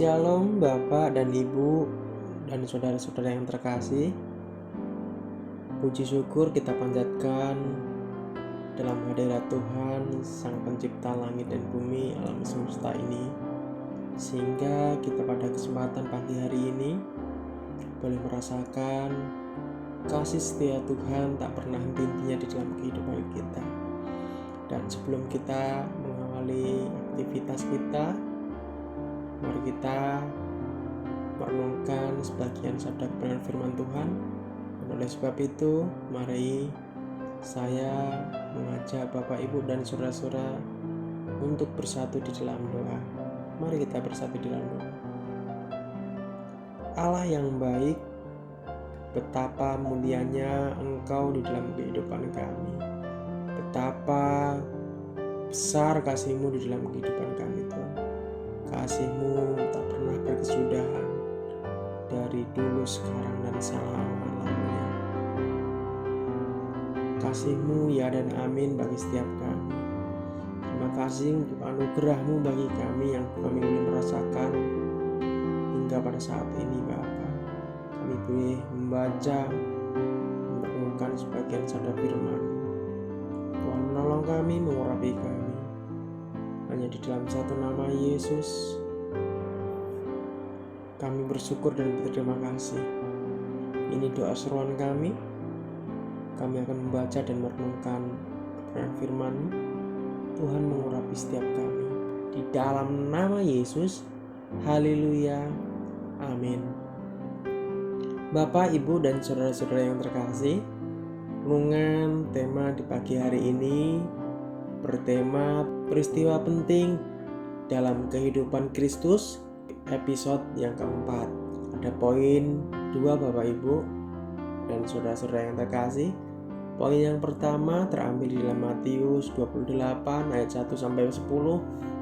Shalom Bapak dan Ibu dan saudara-saudara yang terkasih. Puji syukur kita panjatkan dalam hadirat Tuhan Sang Pencipta langit dan bumi, alam semesta ini, sehingga kita pada kesempatan pagi hari ini boleh merasakan kasih setia Tuhan tak pernah henti-hentinya di dalam kehidupan kita. Dan sebelum kita mengawali aktivitas kita, mari kita merenungkan sebagian sabda kebenaran firman Tuhan. Dan oleh sebab itu, mari saya mengajak Bapak, Ibu, dan saudara-saudara untuk bersatu di dalam doa. Mari kita bersatu di dalam doa. Allah yang baik, betapa mulianya Engkau di dalam kehidupan kami. Betapa besar kasih-Mu di dalam kehidupan kami, Tuhan. Kasih-Mu tak pernah berkesudahan dari dulu, sekarang, dan selama-lamanya. Kasih-Mu ya dan amin bagi setiap kami. Terima kasih untuk anugerah-Mu bagi kami yang kami boleh merasakan hingga pada saat ini, Bapa. Kami boleh membaca, merenungkan sebagian sabda firman. Tuhan menolong kami, mengurapi kami. Hanya di dalam satu nama Yesus kami bersyukur dan berterima kasih. Ini doa seruan kami. Kami akan membaca dan merenungkan kebenaran firman. Tuhan mengurapi setiap kami. Di dalam nama Yesus, haleluya, amin. Bapak, Ibu, dan saudara-saudara yang terkasih, renungan tema di pagi hari ini bertema peristiwa penting dalam kehidupan Kristus, episode yang keempat. Ada poin 2, Bapak, Ibu, dan saudara-saudara yang terkasih. Poin yang pertama terambil di dalam Matius 28 ayat 1-10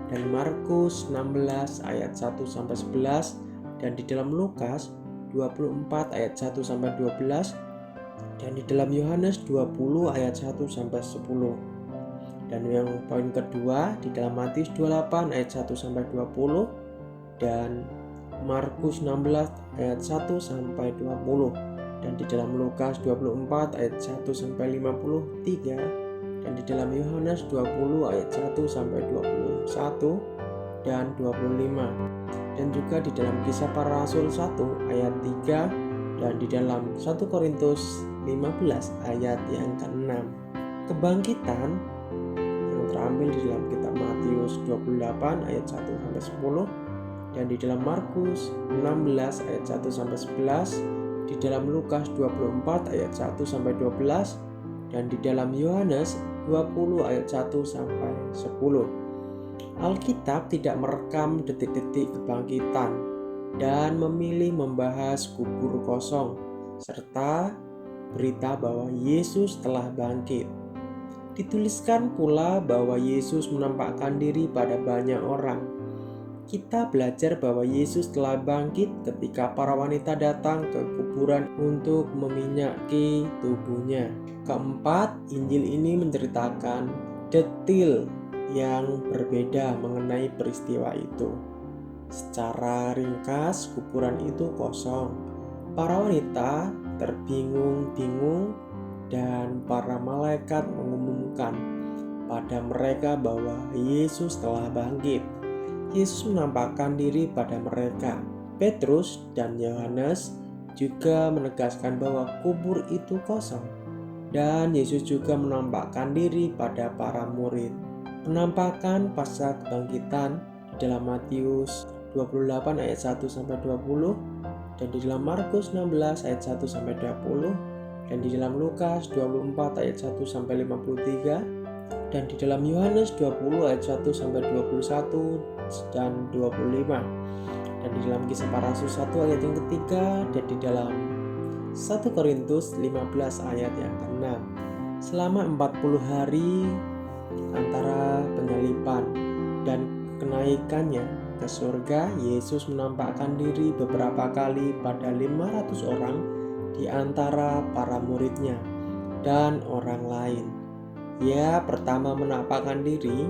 dan Markus 16 ayat 1-11 dan di dalam Lukas 24 ayat 1-12 dan di dalam Yohanes 20 ayat 1-10. Dan yang poin kedua di dalam Matius 28 ayat 1-20 dan Markus 16 ayat 1-20 dan di dalam Lukas 24 ayat 1-53 dan di dalam Yohanes 20 ayat 1-21 dan 25 dan juga di dalam Kisah Para Rasul 1 ayat 3 dan di dalam 1 Korintus 15 ayat yang ke-6. Kebangkitan terambil di dalam kitab Matius 28 ayat 1-10 dan di dalam Markus 16 ayat 1-11, di dalam Lukas 24 ayat 1-12 dan di dalam Yohanes 20 ayat 1-10. Alkitab tidak merekam detik-detik kebangkitan dan memilih membahas kubur kosong serta berita bahwa Yesus telah bangkit. Dituliskan pula bahwa Yesus menampakkan diri pada banyak orang. Kita belajar bahwa Yesus telah bangkit ketika para wanita datang ke kuburan untuk meminyaki tubuhnya. Keempat, Injil ini menceritakan detail yang berbeda mengenai peristiwa itu. Secara ringkas, kuburan itu kosong. Para wanita terbingung-bingung dan para malaikat mengumumkan pada mereka bahwa Yesus telah bangkit. Yesus menampakkan diri pada mereka. Petrus dan Yohanes juga menegaskan bahwa kubur itu kosong. Dan Yesus juga menampakkan diri pada para murid. Penampakan pasca kebangkitan di dalam Matius 28 ayat 1-20 dan di dalam Markus 16 ayat 1-20 dan di dalam Lukas 24 ayat 1-53 dan di dalam Yohanes 20 ayat 1-21 dan 25 dan di dalam Kisah Para Rasul 1 ayat yang ketiga dan di dalam 1 Korintus 15 ayat yang ke-6. Selama 40 hari antara penyaliban dan kenaikannya ke surga, Yesus menampakkan diri beberapa kali pada 500 orang di antara para muridnya dan orang lain. Ia pertama menampakkan diri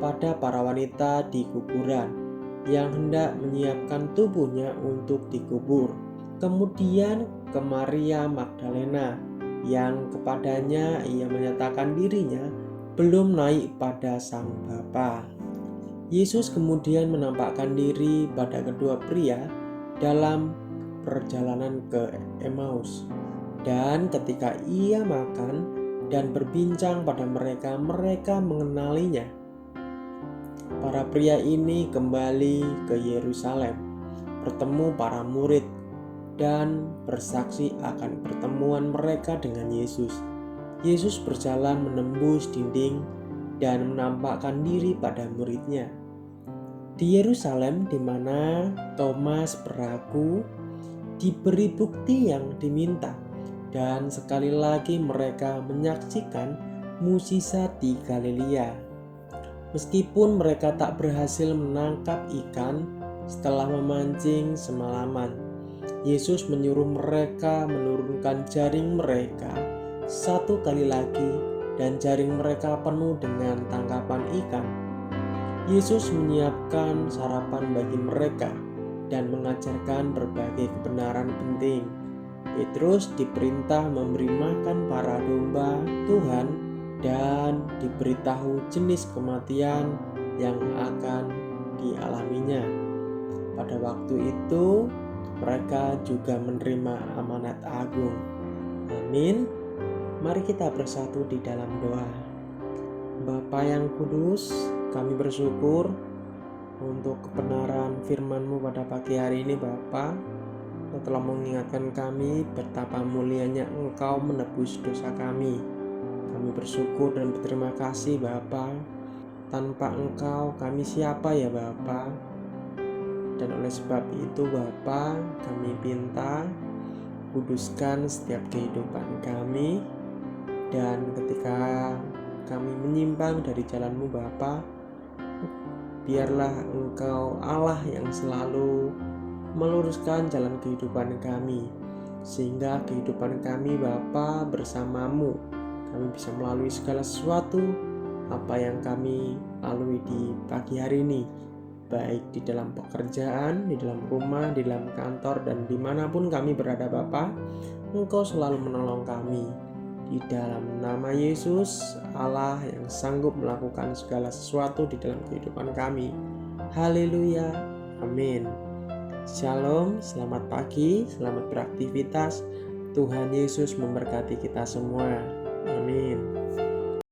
pada para wanita di kuburan yang hendak menyiapkan tubuhnya untuk dikubur. Kemudian ke Maria Magdalena yang kepadanya ia menyatakan dirinya belum naik pada Sang Bapa. Yesus kemudian menampakkan diri pada kedua pria dalam perjalanan ke Emmaus. Dan ketika ia makan dan berbincang pada mereka, mereka mengenalinya. Para pria ini kembali ke Yerusalem, bertemu para murid, dan bersaksi akan pertemuan mereka dengan Yesus. Yesus berjalan menembus dinding dan menampakkan diri pada muridnya. Di Yerusalem, di mana Thomas beraku, diberi bukti yang diminta, dan sekali lagi mereka menyaksikan mukjizat di Galilea. Meskipun mereka tak berhasil menangkap ikan setelah memancing semalaman, Yesus menyuruh mereka menurunkan jaring mereka satu kali lagi, dan jaring mereka penuh dengan tangkapan ikan. Yesus menyiapkan sarapan bagi mereka dan mengajarkan berbagai kebenaran penting. Petrus diperintah memberi makan para domba Tuhan dan diberitahu jenis kematian yang akan dialaminya. Pada waktu itu mereka juga menerima amanat agung. Amin. Mari kita bersatu di dalam doa. Bapa yang kudus, kami bersyukur untuk kebenaran firman-Mu pada pagi hari ini, Bapa. Engkau telah mengingatkan kami betapa mulianya Engkau menebus dosa kami. Kami bersyukur dan berterima kasih, Bapa. Tanpa Engkau kami siapa ya, Bapa? Dan oleh sebab itu, Bapa, kami minta kuduskan setiap kehidupan kami. Dan ketika kami menyimpang dari jalan-Mu, Bapa, biarlah Engkau Allah yang selalu meluruskan jalan kehidupan kami, sehingga kehidupan kami, Bapa, bersama-Mu, kami bisa melalui segala sesuatu apa yang kami lalui di pagi hari ini, baik di dalam pekerjaan, di dalam rumah, di dalam kantor, dan dimanapun kami berada, Bapa. Engkau selalu menolong kami. Di dalam nama Yesus, Allah yang sanggup melakukan segala sesuatu di dalam kehidupan kami. Haleluya, amin. Shalom, selamat pagi, selamat beraktivitas. Tuhan Yesus memberkati kita semua. Amin.